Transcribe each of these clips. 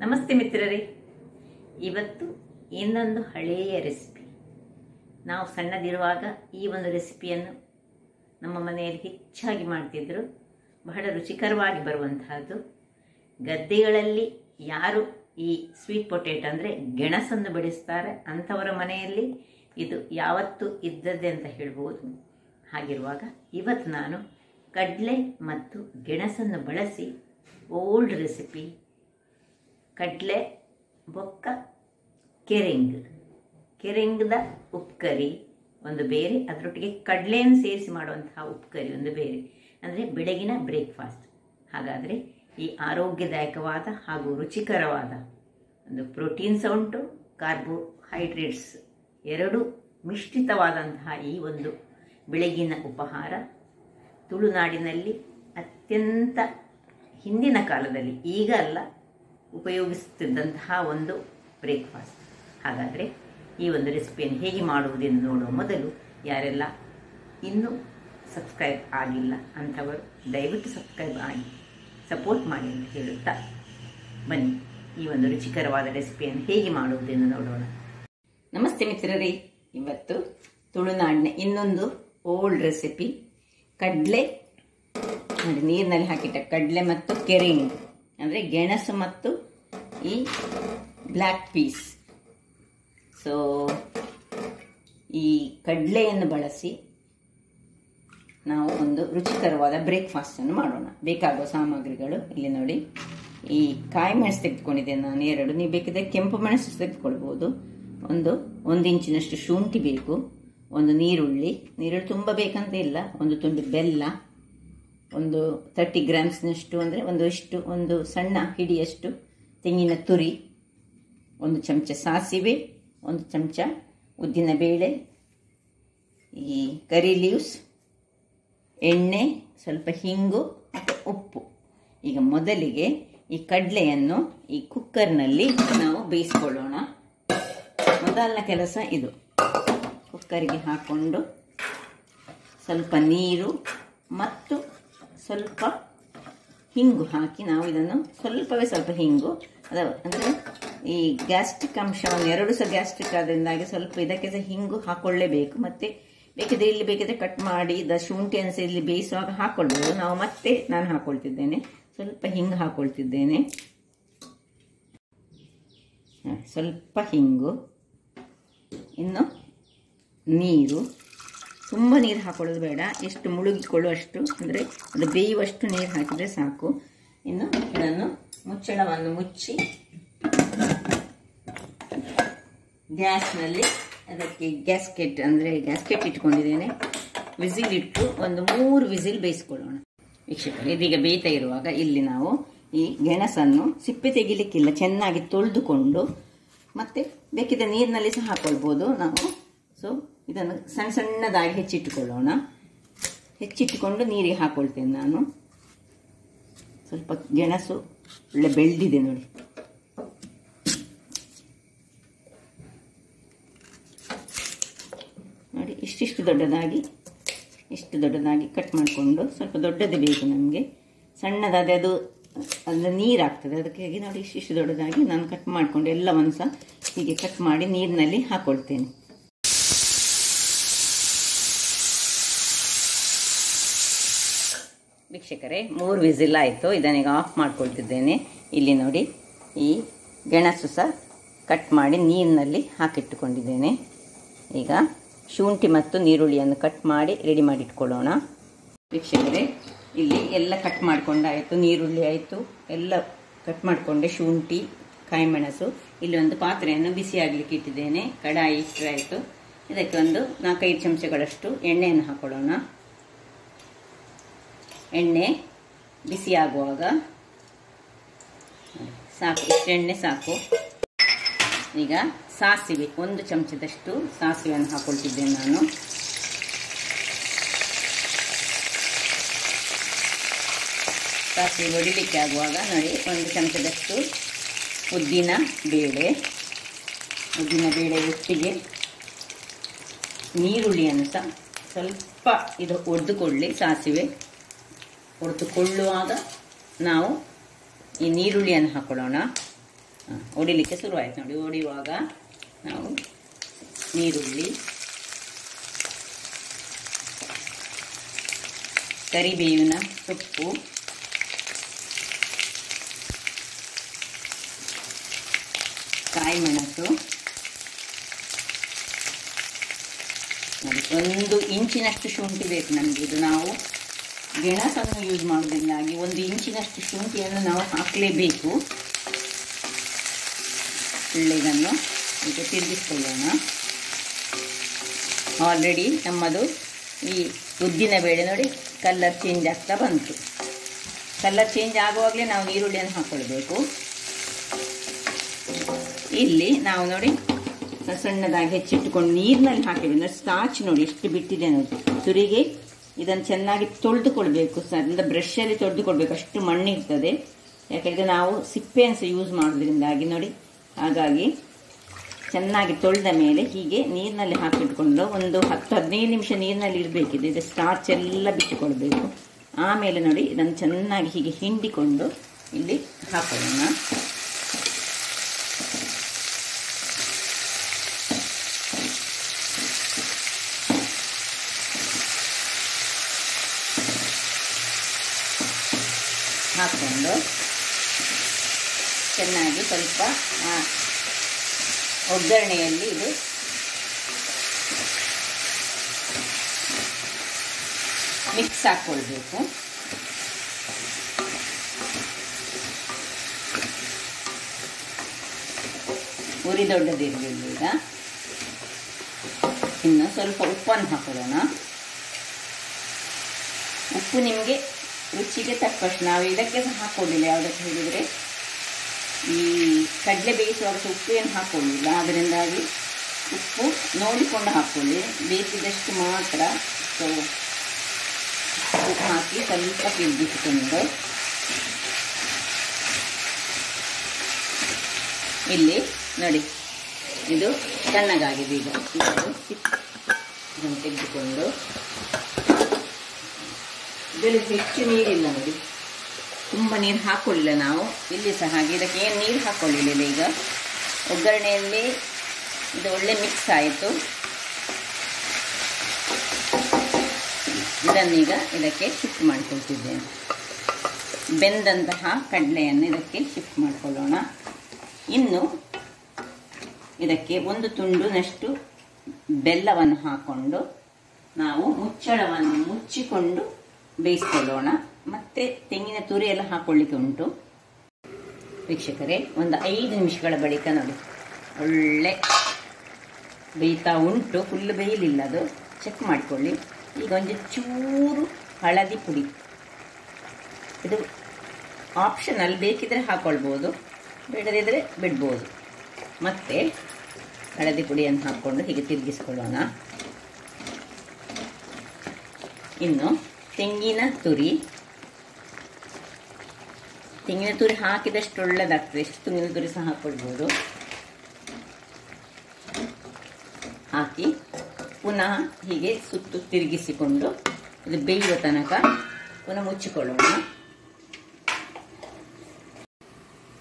ನಮಸ್ತೆ ಮಿತ್ರರೇ, ಇವತ್ತು ಇನ್ನೊಂದು ಹಳೆಯ ರೆಸಿಪಿ. ನಾವು ಸಣ್ಣದಿರುವಾಗ ಈ ಒಂದು ರೆಸಿಪಿಯನ್ನು ನಮ್ಮ ಮನೆಯಲ್ಲಿ ಹೆಚ್ಚಾಗಿ ಮಾಡ್ತಿದ್ರು. ಬಹಳ ರುಚಿಕರವಾಗಿ ಬರುವಂತಹದ್ದು. ಗದ್ದೆಗಳಲ್ಲಿ ಯಾರು ಈ ಸ್ವೀಟ್ ಪೊಟೇಟೊ ಅಂದರೆ ಗೆಣಸನ್ನು ಬೆಳೆಸ್ತಾರೆ ಅಂಥವರ ಮನೆಯಲ್ಲಿ ಇದು ಯಾವತ್ತೂ ಇದ್ದದ್ದೇ ಅಂತ ಹೇಳ್ಬೋದು. ಹಾಗಿರುವಾಗ ಇವತ್ತು ನಾನು ಕಡಲೆ ಮತ್ತು ಗೆಣಸನ್ನು ಬಳಸಿ ಓಲ್ಡ್ ರೆಸಿಪಿ ಕಡಲೆ ಬೊಕ್ಕ ಕೆರೆಂಗದ ಉಪ್ಕರಿ ಒಂದು ಬೇರೆ, ಅದರೊಟ್ಟಿಗೆ ಕಡಲೆಯನ್ನು ಸೇರಿಸಿ ಮಾಡುವಂತಹ ಉಪ್ಕರಿ ಒಂದು ಬೇರೆ, ಅಂದರೆ ಬೆಳಗಿನ ಬ್ರೇಕ್ಫಾಸ್ಟ್. ಹಾಗಾದರೆ ಈ ಆರೋಗ್ಯದಾಯಕವಾದ ಹಾಗೂ ರುಚಿಕರವಾದ ಒಂದು ಪ್ರೋಟೀನ್ಸ್ ಉಂಟು, ಕಾರ್ಬೋಹೈಡ್ರೇಟ್ಸ್ ಎರಡೂ ಮಿಶ್ರಿತವಾದಂತಹ ಈ ಒಂದು ಬೆಳಗಿನ ಉಪಹಾರ ತುಳುನಾಡಿನಲ್ಲಿ ಅತ್ಯಂತ ಹಿಂದಿನ ಕಾಲದಲ್ಲಿ, ಈಗ ಅಲ್ಲ, ಉಪಯೋಗಿಸುತ್ತಿದ್ದಂತಹ ಒಂದು ಬ್ರೇಕ್ಫಾಸ್ಟ್. ಹಾಗಾದರೆ ಈ ಒಂದು ರೆಸಿಪಿಯನ್ನು ಹೇಗೆ ಮಾಡುವುದೆಂದು ನೋಡುವ ಮೊದಲು ಯಾರೆಲ್ಲ ಇನ್ನೂ ಸಬ್ಸ್ಕ್ರೈಬ್ ಆಗಿಲ್ಲ ಅಂಥವರು ದಯವಿಟ್ಟು ಸಬ್ಸ್ಕ್ರೈಬ್ ಆಗಿ ಸಪೋರ್ಟ್ ಮಾಡಿ ಅಂತ ಹೇಳುತ್ತಾ ಬನ್ನಿ ಈ ಒಂದು ರುಚಿಕರವಾದ ರೆಸಿಪಿಯನ್ನು ಹೇಗೆ ಮಾಡುವುದೆಂದು ನೋಡೋಣ. ನಮಸ್ತೆ ಮಿತ್ರರೇ, ಇವತ್ತು ತುಳುನಾಡಿನ ಇನ್ನೊಂದು ಓಲ್ಡ್ ರೆಸಿಪಿ ಕಡಲೆ, ನೀರಿನಲ್ಲಿ ಹಾಕಿಟ್ಟ ಕಡಲೆ ಮತ್ತು ಕೆರೆಂಗ್ ಅಂದರೆ ಗೆಣಸು ಮತ್ತು ಈ ಬ್ಲ್ಯಾಕ್ ಪೀಸ್. ಸೊ ಈ ಕಡಲೆಯನ್ನು ಬಳಸಿ ನಾವು ಒಂದು ರುಚಿಕರವಾದ ಬ್ರೇಕ್ಫಾಸ್ಟನ್ನು ಮಾಡೋಣ. ಬೇಕಾಗುವ ಸಾಮಗ್ರಿಗಳು ಇಲ್ಲಿ ನೋಡಿ. ಈ ಕಾಯಿ ಮೆಣಸು ತೆಗೆದುಕೊಂಡಿದ್ದೇನೆ ನಾನು ಎರಡು. ನೀವು ಬೇಕಿದ್ರೆ ಕೆಂಪು ಮೆಣಸು ತೆಗೆದುಕೊಳ್ಬೋದು. ಒಂದು ಇಂಚಿನಷ್ಟು ಶುಂಠಿ ಬೇಕು, ಒಂದು ನೀರುಳ್ಳಿ ತುಂಬ ಬೇಕಂತ ಇಲ್ಲ, ಒಂದು ತುಂಡು ಬೆಲ್ಲ, ಒಂದು 30 ಗ್ರಾಮ್ಸ್ನಷ್ಟು ಅಂದರೆ ಒಂದು ಸಣ್ಣ ಹಿಡಿಯಷ್ಟು ತೆಂಗಿನ ತುರಿ, ಒಂದು ಚಮಚ ಸಾಸಿವೆ, ಒಂದು ಚಮಚ ಉದ್ದಿನ ಬೇಳೆ, ಈ ಕರಿ ಲೀವ್ಸ್, ಎಣ್ಣೆ, ಸ್ವಲ್ಪ ಹಿಂಗು ಮತ್ತು ಉಪ್ಪು. ಈಗ ಮೊದಲಿಗೆ ಈ ಕಡಲೆಯನ್ನು ಈ ಕುಕ್ಕರ್ನಲ್ಲಿ ನಾವು ಬೇಯಿಸ್ಕೊಳ್ಳೋಣ. ಮೊದಲನೇ ಕೆಲಸ ಇದು. ಕುಕ್ಕರಿಗೆ ಹಾಕ್ಕೊಂಡು ಸ್ವಲ್ಪ ನೀರು ಮತ್ತು ಸ್ವಲ್ಪ ಹಿಂಗು ಹಾಕಿ ನಾವು ಇದನ್ನು ಸ್ವಲ್ಪ ಹಿಂಗು ಅಂದರೆ ಈ ಗ್ಯಾಸ್ಟ್ರಿಕ್ ಅಂಶವನ್ನು, ಎರಡು ಸಹ ಗ್ಯಾಸ್ಟ್ರಿಕ್ ಆದ್ರಿಂದಾಗಿ ಸ್ವಲ್ಪ ಇದಕ್ಕೆ ಸಹ ಹಿಂಗು ಹಾಕೊಳ್ಳೇಬೇಕು. ಮತ್ತೆ ಬೇಕಿದ್ರೆ ಕಟ್ ಮಾಡಿ ಶುಂಠಿ ಅನ್ಸಿ ಇಲ್ಲಿ ಬೇಯಿಸುವಾಗ ಹಾಕೊಳ್ಬೋದು. ನಾನು ಹಾಕೊಳ್ತಿದ್ದೇನೆ, ಸ್ವಲ್ಪ ಹಿಂಗು ಹಾಕೊಳ್ತಿದ್ದೇನೆ. ಸ್ವಲ್ಪ ಹಿಂಗು, ಇನ್ನು ನೀರು, ತುಂಬ ನೀರು ಹಾಕೊಳ್ಳೋದು ಬೇಡ, ಎಷ್ಟು ಮುಳುಗಿಕೊಳ್ಳುವಷ್ಟು ಅಂದರೆ ಅದು ಬೇಯುವಷ್ಟು ನೀರು ಹಾಕಿದರೆ ಸಾಕು. ಇನ್ನು ಇದನ್ನು ಮುಚ್ಚಳವನ್ನು ಮುಚ್ಚಿ ಗ್ಯಾಸ್ನಲ್ಲಿ ಅದಕ್ಕೆ ಗ್ಯಾಸ್ಕೆಟ್ ಇಟ್ಕೊಂಡಿದ್ದೇನೆ. ವಿಸಿಲ್ ಇಟ್ಟು ಒಂದು 3 ವಿಸಿಲ್ ಬೇಯಿಸ್ಕೊಳ್ಳೋಣ. ವೀಕ್ಷಕರೇ, ಇದೀಗ ಬೇಯ್ತಾ ಇರುವಾಗ ಇಲ್ಲಿ ನಾವು ಈ ಗೆಣಸನ್ನು ಸಿಪ್ಪೆ ತೆಗಿಲಿಕ್ಕಿಲ್ಲ, ಚೆನ್ನಾಗಿ ತೊಳೆದುಕೊಂಡು ಮತ್ತೆ ಬೇಕಿದ್ದ ನೀರಿನಲ್ಲಿ ಸಹ ಹಾಕೊಳ್ಬೋದು ನಾವು. ಸೊ ಇದನ್ನು ಸಣ್ಣದಾಗಿ ಹೆಚ್ಚಿಟ್ಟುಕೊಳ್ಳೋಣ. ಹೆಚ್ಚಿಟ್ಟುಕೊಂಡು ನೀರಿಗೆ ಹಾಕೊಳ್ತೇನೆ ನಾನು. ಸ್ವಲ್ಪ ಗೆಣಸು ಒಳ್ಳೆ ಬೆಳೆದಿದೆ ನೋಡಿ. ನೋಡಿ, ಇಷ್ಟು ದೊಡ್ಡದಾಗಿ ಕಟ್ ಮಾಡಿಕೊಂಡು, ಸ್ವಲ್ಪ ದೊಡ್ಡದೇ ಬೇಕು ನಮಗೆ. ಸಣ್ಣದಾದ ಅದು ನೀರಾಗ್ತದೆ, ಅದಕ್ಕಾಗಿ ನೋಡಿ ಇಷ್ಟು ದೊಡ್ಡದಾಗಿ ನಾನು ಕಟ್ ಮಾಡಿಕೊಂಡು ಎಲ್ಲವನ್ನು ಸಹ ಹೀಗೆ ಕಟ್ ಮಾಡಿ ನೀರಿನಲ್ಲಿ ಹಾಕೊಳ್ತೇನೆ. ವೀಕ್ಷಕರೇ, 3 ವಿಸಿಲ್ ಆಯಿತು. ಇದನ್ನೀಗ ಆಫ್ ಮಾಡ್ಕೊಳ್ತಿದ್ದೇನೆ. ಇಲ್ಲಿ ನೋಡಿ, ಈ ಗೆಣಸು ಸಹ ಕಟ್ ಮಾಡಿ ನೀರಿನಲ್ಲಿ ಹಾಕಿಟ್ಟುಕೊಂಡಿದ್ದೇನೆ. ಈಗ ಶುಂಠಿ ಮತ್ತು ನೀರುಳ್ಳಿಯನ್ನು ಕಟ್ ಮಾಡಿ ರೆಡಿ ಮಾಡಿ ಇಟ್ಕೊಳ್ಳೋಣ. ವೀಕ್ಷಕರೇ, ಇಲ್ಲಿ ಎಲ್ಲ ಕಟ್ ಮಾಡ್ಕೊಂಡಾಯಿತು, ನೀರುಳ್ಳಿ ಆಯಿತು, ಎಲ್ಲ ಕಟ್ ಮಾಡಿಕೊಂಡೆ, ಶುಂಠಿ, ಕಾಯಿ ಮೆಣಸು. ಇಲ್ಲಿ ಒಂದು ಪಾತ್ರೆಯನ್ನು ಬಿಸಿ ಆಗಲಿಕ್ಕೆ ಇಟ್ಟಿದ್ದೇನೆ. ಕಡಾಯಿ ಇಷ್ಟರಾಯಿತು. ಇದಕ್ಕೆ ಒಂದು 4-5 ಚಮಚಗಳಷ್ಟು ಎಣ್ಣೆಯನ್ನು ಹಾಕೊಳ್ಳೋಣ. ಎಣ್ಣೆ ಬಿಸಿ ಆಗುವಾಗ ಸಾಕು, ಇಷ್ಟು ಎಣ್ಣೆ ಸಾಕು. ಈಗ ಸಾಸಿವೆ, 1 ಚಮಚದಷ್ಟು ಸಾಸಿವೆಯನ್ನು ಹಾಕೊಳ್ತಿದ್ದೇನೆ ನಾನು. ಸಾಸಿವೆ ಹೊಡಿಲಿಕ್ಕೆ ಆಗುವಾಗ ನೋಡಿ, 1 ಚಮಚದಷ್ಟು ಉದ್ದಿನ ಬೇಳೆ ಒಟ್ಟಿಗೆ ನೀರುಳ್ಳಿಯನ್ನು ಸಹ ಸ್ವಲ್ಪ ಇದು ಒಡೆದುಕೊಳ್ಳಿ. ಸಾಸಿವೆ ಹೊಡೆದುಕೊಳ್ಳುವಾಗ ನಾವು ಈ ನೀರುಳ್ಳಿಯನ್ನು ಹಾಕೊಳ್ಳೋಣ. ಒಡಿಲಿಕ್ಕೆ ಶುರುವಾಯಿತು ನೋಡಿ. ಒಡೆಯುವಾಗ ನಾವು ನೀರುಳ್ಳಿ, ಕರಿಬೇವಿನ ಸೊಪ್ಪು, ಕಾಯಿ ಮೆಣಸು, 1 ಇಂಚಿನಷ್ಟು ಶುಂಠಿ ಬೇಕು ನಮಗೆ. ಇದು ನಾವು ಗೆಣಸನ್ನು ಯೂಸ್ ಮಾಡೋದ್ರಿಂದಾಗಿ 1 ಇಂಚಿನಷ್ಟು ಶುಂಠಿಯನ್ನು ನಾವು ಹಾಕಲೇಬೇಕು. ಇದನ್ನು ಈಗ ತಿರುಗಿಸ್ಕೊಳ್ಳೋಣ. ಆಲ್ರೆಡಿ ನಮ್ಮದು ಈ ಉದ್ದಿನ ಬೇಳೆ ನೋಡಿ ಕಲರ್ ಚೇಂಜ್ ಆಗ್ತಾ ಬಂತು. ಕಲರ್ ಚೇಂಜ್ ಆಗುವಾಗಲೇ ನಾವು ಈರುಳ್ಳಿಯನ್ನು ಹಾಕ್ಕೊಳ್ಬೇಕು. ಇಲ್ಲಿ ನಾವು ನೋಡಿ ಸಣ್ಣದಾಗಿ ಹೆಚ್ಚಿಟ್ಟುಕೊಂಡು ನೀರಿನಲ್ಲಿ ಹಾಕಿದ್ರೆ ಸ್ಟಾರ್ಚ್ ನೋಡಿ ಎಷ್ಟು ಬಿಟ್ಟಿದೆ ನೋಡಿ. ತುರಿಗೆ ಇದನ್ನು ಚೆನ್ನಾಗಿ ತೊಳೆದುಕೊಳ್ಬೇಕು. ಸಣ್ಣ ಬ್ರಷಲ್ಲಿ ತೊಳೆದುಕೊಳ್ಬೇಕು, ಅಷ್ಟು ಮಣ್ಣಿರ್ತದೆ. ಯಾಕೆಂದರೆ ನಾವು ಸಿಪ್ಪೆಯನ್ನು ಸಹ ಯೂಸ್ ಮಾಡೋದ್ರಿಂದಾಗಿ ನೋಡಿ. ಹಾಗಾಗಿ ಚೆನ್ನಾಗಿ ತೊಳೆದ ಮೇಲೆ ಹೀಗೆ ನೀರಿನಲ್ಲಿ ಹಾಕಿಟ್ಕೊಂಡು ಒಂದು 10-15 ನಿಮಿಷ ನೀರಿನಲ್ಲಿ ಇಡಬೇಕಿದೆ. ಇದು ಸ್ಟಾರ್ಚ್ ಎಲ್ಲ ಬಿಟ್ಟುಕೊಳ್ಬೇಕು. ಆಮೇಲೆ ನೋಡಿ ಇದನ್ನು ಚೆನ್ನಾಗಿ ಹೀಗೆ ಹಿಂಡಿಕೊಂಡು ಇಲ್ಲಿ ಹಾಕೊಳ್ಳೋಣ. ಹಾಕ್ಕೊಂಡು ಚೆನ್ನಾಗಿ ಸ್ವಲ್ಪ ಒಗ್ಗರಣೆಯಲ್ಲಿ ಇದು ಮಿಕ್ಸ್ ಹಾಕ್ಕೊಳ್ಬೇಕು. ಉರಿ ದೊಡ್ಡದಿರಲಿಲ್ಲ. ಈಗ ಇನ್ನು ಸ್ವಲ್ಪ ಉಪ್ಪನ್ನು ಹಾಕೊಳ್ಳೋಣ. ಉಪ್ಪು ನಿಮಗೆ ರುಚಿಗೆ ತಕ್ಕಷ್ಟು. ನಾವು ಇದಕ್ಕೆ ಸಹ ಹಾಕೊಳ್ಳಿಲ್ಲ, ಯಾವುದಕ್ಕೆ ಹೇಳಿದರೆ ಈ ಕಡಲೆ ಬೇಯಿಸುವಾಗ ಉಪ್ಪು ಏನು ಹಾಕೊಳ್ಳಿಲ್ಲ. ಅದರಿಂದಾಗಿ ಉಪ್ಪು ನೋಡಿಕೊಂಡು ಹಾಕ್ಕೊಳ್ಳಿ, ಬೇಕಿದಷ್ಟು ಮಾತ್ರ. ಸೊ ಉಪ್ಪು ಹಾಕಿ ಸ್ವಲ್ಪ ತಿರುಗಿಸಿಕೊಂಡು ಇಲ್ಲಿ ನೋಡಿ ಇದು ತಣ್ಣಗಾಗಿದೆ. ಈಗ ಇದನ್ನು ತೆಗೆದುಕೊಂಡು ಇದರಲ್ಲಿ ಹೆಚ್ಚು ನೀರಿಲ್ಲ ನೋಡಿ, ತುಂಬ ನೀರು ಹಾಕೊಳ್ಳಿಲ್ಲ ನಾವು. ಇಲ್ಲಿ ಸಹ ಹಾಗೆ ಇದಕ್ಕೆ ಏನು ನೀರು ಹಾಕೊಳ್ಳಿಲ್ಲ. ಈಗ ಒಗ್ಗರಣೆಯಲ್ಲಿ ಇದು ಒಳ್ಳೆ ಮಿಕ್ಸ್ ಆಯಿತು. ಇದನ್ನೀಗ ಇದಕ್ಕೆ ಶಿಫ್ಟ್ ಮಾಡಿಕೊಳ್ತಿದ್ದೇನೆ. ಬೆಂದಂತಹ ಕಡಲೆಯನ್ನು ಇದಕ್ಕೆ ಶಿಫ್ಟ್ ಮಾಡಿಕೊಳ್ಳೋಣ. ಇನ್ನು ಇದಕ್ಕೆ 1 ತುಂಡುನಷ್ಟು ಬೆಲ್ಲವನ್ನು ಹಾಕ್ಕೊಂಡು ನಾವು ಮುಚ್ಚಳವನ್ನು ಮುಚ್ಚಿಕೊಂಡು ಬೇಯಿಸ್ಕೊಳ್ಳೋಣ. ಮತ್ತೆ ತೆಂಗಿನ ತುರಿ ಎಲ್ಲ ಹಾಕೊಳ್ಳಿಕ್ಕೆ ಉಂಟು. ವೀಕ್ಷಕರೇ, ಒಂದು 5 ನಿಮಿಷಗಳ ಬಳಿಕ ನೋಡಿ ಒಳ್ಳೆ ಬೇಯ್ತಾ ಉಂಟು. ಫುಲ್ ಬೇಯಲಿಲ್ಲ, ಅದು ಚೆಕ್ ಮಾಡಿಕೊಳ್ಳಿ. ಈಗ ಒಂದು ಚೂರು ಹಳದಿ ಪುಡಿ, ಇದು ಆಪ್ಷನಲ್, ಬೇಕಿದ್ರೆ ಹಾಕ್ಕೊಳ್ಬೋದು, ಬೇಡದಿದ್ದರೆ ಬಿಡ್ಬೋದು. ಮತ್ತೆ ಹಳದಿ ಪುಡಿಯನ್ನು ಹಾಕ್ಕೊಂಡು ಹೀಗೆ ತಿರುಗಿಸ್ಕೊಳ್ಳೋಣ. ಇನ್ನು ತೆಂಗಿನ ತುರಿ ಹಾಕಿದಷ್ಟು ಒಳ್ಳೆದಾಗ್ತದೆ. ಎಷ್ಟು ತೆಂಗಿನ ತುರಿ ಸಹ ಹಾಕ್ಕೊಳ್ಬೋದು. ಹಾಕಿ ಪುನಃ ಹೀಗೆ ಸುತ್ತು ತಿರುಗಿಸಿಕೊಂಡು ಇದು ಬೇಯುವ ತನಕ ಪುನಃ ಮುಚ್ಚಿಕೊಳ್ಳೋಣ.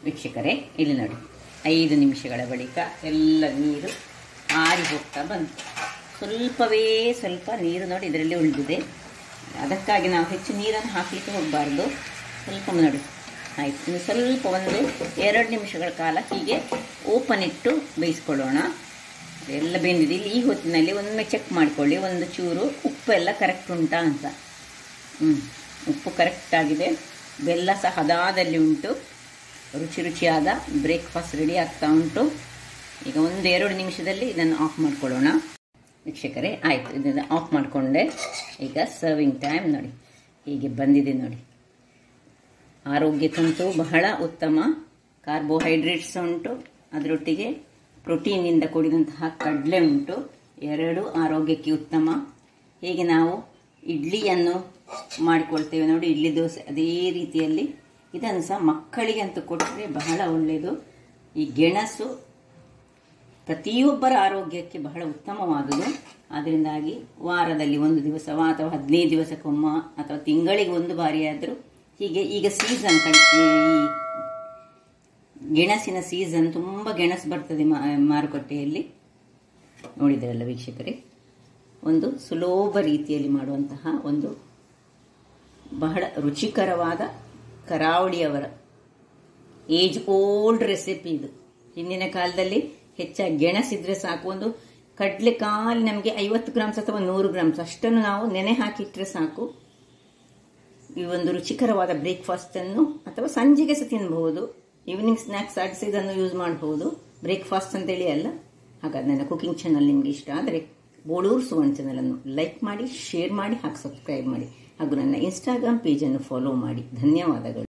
ವೀಕ್ಷಕರೇ, ಇಲ್ಲಿ ನೋಡಿ 5 ನಿಮಿಷಗಳ ಬಳಿಕ ಎಲ್ಲ ನೀರು ಆರಿ ಹೋಗ್ತಾ ಬಂತು. ಸ್ವಲ್ಪ ನೀರು ನೋಡಿ ಇದರಲ್ಲಿ ಉಳಿದಿದೆ. ಅದಕ್ಕಾಗಿ ನಾವು ಹೆಚ್ಚು ನೀರನ್ನು ಹಾಕಲಿಕ್ಕೆ ಹೋಗಬಾರ್ದು. ಸ್ವಲ್ಪ ನೋಡಿ ಆಯಿತು. ಇನ್ನು ಸ್ವಲ್ಪ 1-2 ನಿಮಿಷಗಳ ಕಾಲ ಹೀಗೆ ಓಪನ್ ಇಟ್ಟು ಬೇಯಿಸ್ಕೊಳ್ಳೋಣ. ಎಲ್ಲ ಬೆಂದಿದೆ. ಇಲ್ಲಿ ಈ ಹೊತ್ತಿನಲ್ಲಿ ಒಮ್ಮೆ ಚೆಕ್ ಮಾಡಿಕೊಳ್ಳಿ, ಒಂದು ಚೂರು ಉಪ್ಪೆಲ್ಲ ಕರೆಕ್ಟ್ ಉಂಟಾ ಅಂತ. ಉಪ್ಪು ಕರೆಕ್ಟ್ ಆಗಿದೆ. ಬೆಲ್ಲ ಸಹ ಹದಾದಲ್ಲಿ ಉಂಟು. ರುಚಿಯಾದ ಬ್ರೇಕ್ಫಾಸ್ಟ್ ರೆಡಿ ಆಗ್ತಾ ಉಂಟು. ಈಗ 1-2 ನಿಮಿಷದಲ್ಲಿ ಇದನ್ನು ಆಫ್ ಮಾಡ್ಕೊಳ್ಳೋಣ. ವೀಕ್ಷಕರೇ, ಆಯಿತು, ಇದನ್ನು ಆಫ್ ಮಾಡಿಕೊಂಡೆ. ಈಗ ಸರ್ವಿಂಗ್ ಟೈಮ್ ನೋಡಿ ಹೀಗೆ ಬಂದಿದೆ ನೋಡಿ. ಆರೋಗ್ಯಕ್ಕಂತೂ ಬಹಳ ಉತ್ತಮ. ಕಾರ್ಬೋಹೈಡ್ರೇಟ್ಸ್ ಉಂಟು, ಅದರೊಟ್ಟಿಗೆ ಪ್ರೋಟೀನಿಂದ ಕೂಡಿದಂತಹ ಕಡಲೆ ಉಂಟು. 2 ಆರೋಗ್ಯಕ್ಕೆ ಉತ್ತಮ. ಹೀಗೆ ನಾವು ಇಡ್ಲಿಯನ್ನು ಮಾಡಿಕೊಳ್ತೇವೆ ನೋಡಿ, ಇಡ್ಲಿ ದೋಸೆ, ಅದೇ ರೀತಿಯಲ್ಲಿ ಇದನ್ನು ಸಹ ಮಕ್ಕಳಿಗೆ ಅಂತೂ ಕೊಟ್ಟರೆ ಬಹಳ ಒಳ್ಳೆಯದು. ಈ ಗೆಣಸು ಪ್ರತಿಯೊಬ್ಬರ ಆರೋಗ್ಯಕ್ಕೆ ಬಹಳ ಉತ್ತಮವಾದುದು. ಅದರಿಂದಾಗಿ ವಾರದಲ್ಲಿ 1 ದಿವಸ ಅಥವಾ 15 ದಿವಸಕ್ಕೊಮ್ಮ ಅಥವಾ ತಿಂಗಳಿಗೆ 1 ಬಾರಿ ಆದರೂ ಹೀಗೆ, ಈಗ ಸೀಸನ್ ಗೆಣಸಿನ ಸೀಸನ್, ತುಂಬ ಗೆಣಸು ಬರ್ತದೆ ಮಾರುಕಟ್ಟೆಯಲ್ಲಿ. ನೋಡಿದ್ರಲ್ಲ ವೀಕ್ಷಕರೇ, ಒಂದು ಸುಲಭ ರೀತಿಯಲ್ಲಿ ಮಾಡುವಂತಹ ಒಂದು ಬಹಳ ರುಚಿಕರವಾದ ಕರಾವಳಿಯವರ ಏಜ್ ಓಲ್ಡ್ ರೆಸಿಪಿ ಇದು. ಹಿಂದಿನ ಕಾಲದಲ್ಲಿ ಹೆಚ್ಚಾಗಿ ಗೆಣಸಿದ್ರೆ ಸಾಕು, ಒಂದು ಕಡಲೆಕಾಳು ನಮಗೆ 50 ಗ್ರಾಮ್ಸ್ ಅಥವಾ 100 ಗ್ರಾಮ್ಸ್ ಅಷ್ಟನ್ನು ನಾವು ನೆನೆ ಹಾಕಿಟ್ರೆ ಸಾಕು. ಈ ಒಂದು ರುಚಿಕರವಾದ ಬ್ರೇಕ್ಫಾಸ್ಟ್ ಅನ್ನು ಅಥವಾ ಸಂಜೆಗೆ ಸಹ ತಿನ್ನಬಹುದು. ಈವ್ನಿಂಗ್ ಸ್ನ್ಯಾಕ್ಸ್ ಆಗಿಸಿ ಇದನ್ನು ಯೂಸ್ ಮಾಡಬಹುದು, ಬ್ರೇಕ್ಫಾಸ್ಟ್ ಅಂತೇಳಿ ಅಲ್ಲ. ಹಾಗಾದ್ರೆ ನನ್ನ ಕುಕಿಂಗ್ ಚಾನಲ್ ನಿಮಗೆ ಇಷ್ಟ ಆದರೆ ಬೋಳೂರು ಸುವರ್ಣ ಚಾನಲ್ ಅನ್ನು ಲೈಕ್ ಮಾಡಿ, ಶೇರ್ ಮಾಡಿ, ಹಾಗೂ ಸಬ್ಸ್ಕ್ರೈಬ್ ಮಾಡಿ, ಹಾಗೂ ನನ್ನ ಇನ್ಸ್ಟಾಗ್ರಾಮ್ ಪೇಜನ್ನು ಫಾಲೋ ಮಾಡಿ. ಧನ್ಯವಾದಗಳು.